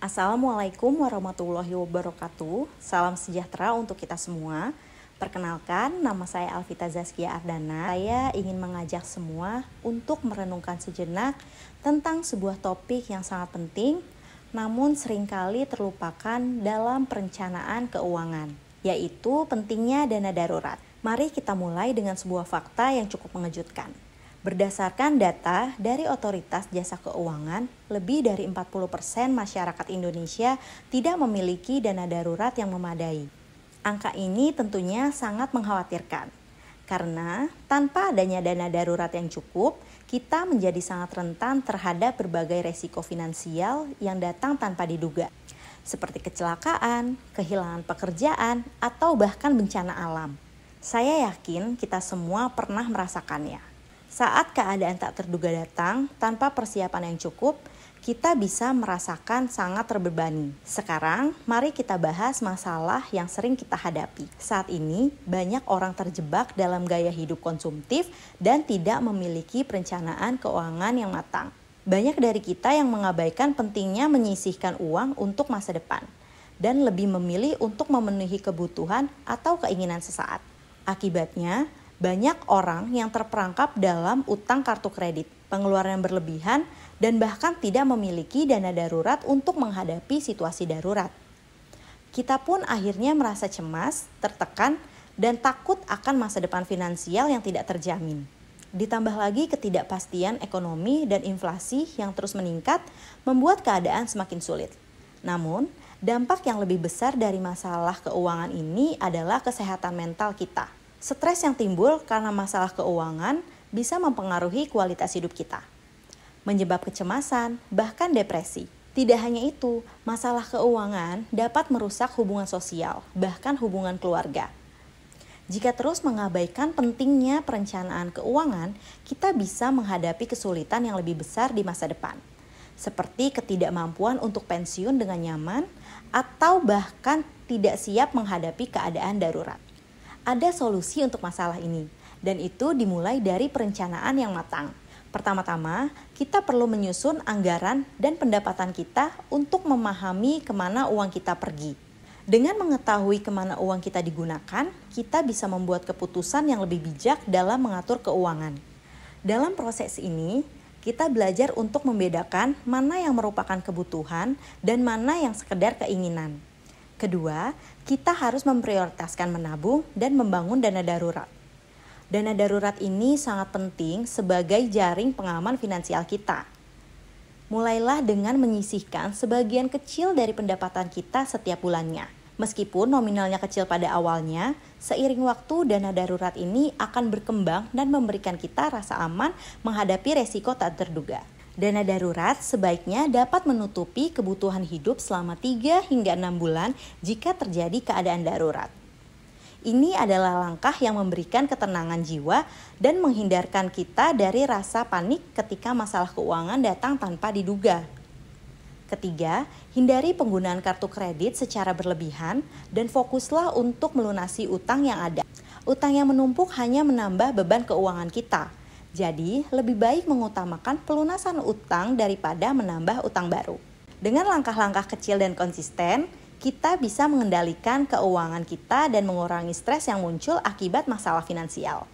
Assalamualaikum warahmatullahi wabarakatuh. Salam sejahtera untuk kita semua. Perkenalkan, nama saya Alvita Zaskia Ardana. Saya ingin mengajak semua untuk merenungkan sejenak tentang sebuah topik yang sangat penting, namun seringkali terlupakan dalam perencanaan keuangan, yaitu pentingnya dana darurat. Mari kita mulai dengan sebuah fakta yang cukup mengejutkan. Berdasarkan data dari Otoritas Jasa Keuangan, lebih dari 40% masyarakat Indonesia tidak memiliki dana darurat yang memadai. Angka ini tentunya sangat mengkhawatirkan, karena tanpa adanya dana darurat yang cukup, kita menjadi sangat rentan terhadap berbagai resiko finansial yang datang tanpa diduga, seperti kecelakaan, kehilangan pekerjaan, atau bahkan bencana alam. Saya yakin kita semua pernah merasakannya. Saat keadaan tak terduga datang, tanpa persiapan yang cukup, kita bisa merasakan sangat terbebani. Sekarang, mari kita bahas masalah yang sering kita hadapi. Saat ini, banyak orang terjebak dalam gaya hidup konsumtif dan tidak memiliki perencanaan keuangan yang matang. Banyak dari kita yang mengabaikan pentingnya menyisihkan uang untuk masa depan, dan lebih memilih untuk memenuhi kebutuhan atau keinginan sesaat. Akibatnya, banyak orang yang terperangkap dalam utang kartu kredit, pengeluaran yang berlebihan, dan bahkan tidak memiliki dana darurat untuk menghadapi situasi darurat. Kita pun akhirnya merasa cemas, tertekan, dan takut akan masa depan finansial yang tidak terjamin. Ditambah lagi ketidakpastian ekonomi dan inflasi yang terus meningkat membuat keadaan semakin sulit. Namun, dampak yang lebih besar dari masalah keuangan ini adalah kesehatan mental kita. Stres yang timbul karena masalah keuangan bisa mempengaruhi kualitas hidup kita, menyebabkan kecemasan, bahkan depresi. Tidak hanya itu, masalah keuangan dapat merusak hubungan sosial, bahkan hubungan keluarga. Jika terus mengabaikan pentingnya perencanaan keuangan, kita bisa menghadapi kesulitan yang lebih besar di masa depan, seperti ketidakmampuan untuk pensiun dengan nyaman, atau bahkan tidak siap menghadapi keadaan darurat. Ada solusi untuk masalah ini, dan itu dimulai dari perencanaan yang matang. Pertama-tama, kita perlu menyusun anggaran dan pendapatan kita untuk memahami kemana uang kita pergi. Dengan mengetahui kemana uang kita digunakan, kita bisa membuat keputusan yang lebih bijak dalam mengatur keuangan. Dalam proses ini, kita belajar untuk membedakan mana yang merupakan kebutuhan dan mana yang sekedar keinginan. Kedua, kita harus memprioritaskan menabung dan membangun dana darurat. Dana darurat ini sangat penting sebagai jaring pengaman finansial kita. Mulailah dengan menyisihkan sebagian kecil dari pendapatan kita setiap bulannya. Meskipun nominalnya kecil pada awalnya, seiring waktu dana darurat ini akan berkembang dan memberikan kita rasa aman menghadapi resiko tak terduga. Dana darurat sebaiknya dapat menutupi kebutuhan hidup selama 3 hingga 6 bulan jika terjadi keadaan darurat. Ini adalah langkah yang memberikan ketenangan jiwa dan menghindarkan kita dari rasa panik ketika masalah keuangan datang tanpa diduga. Ketiga, hindari penggunaan kartu kredit secara berlebihan dan fokuslah untuk melunasi utang yang ada. Utang yang menumpuk hanya menambah beban keuangan kita. Jadi, lebih baik mengutamakan pelunasan utang daripada menambah utang baru. Dengan langkah-langkah kecil dan konsisten, kita bisa mengendalikan keuangan kita dan mengurangi stres yang muncul akibat masalah finansial.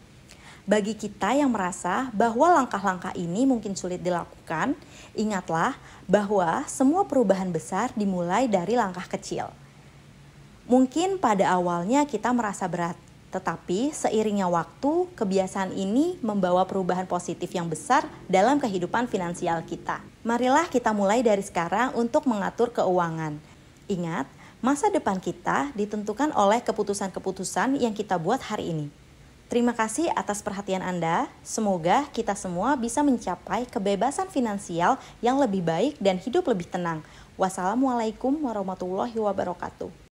Bagi kita yang merasa bahwa langkah-langkah ini mungkin sulit dilakukan, ingatlah bahwa semua perubahan besar dimulai dari langkah kecil. Mungkin pada awalnya kita merasa berat, tetapi seiringnya waktu, kebiasaan ini membawa perubahan positif yang besar dalam kehidupan finansial kita. Marilah kita mulai dari sekarang untuk mengatur keuangan. Ingat, masa depan kita ditentukan oleh keputusan-keputusan yang kita buat hari ini. Terima kasih atas perhatian Anda. Semoga kita semua bisa mencapai kebebasan finansial yang lebih baik dan hidup lebih tenang. Wassalamualaikum warahmatullahi wabarakatuh.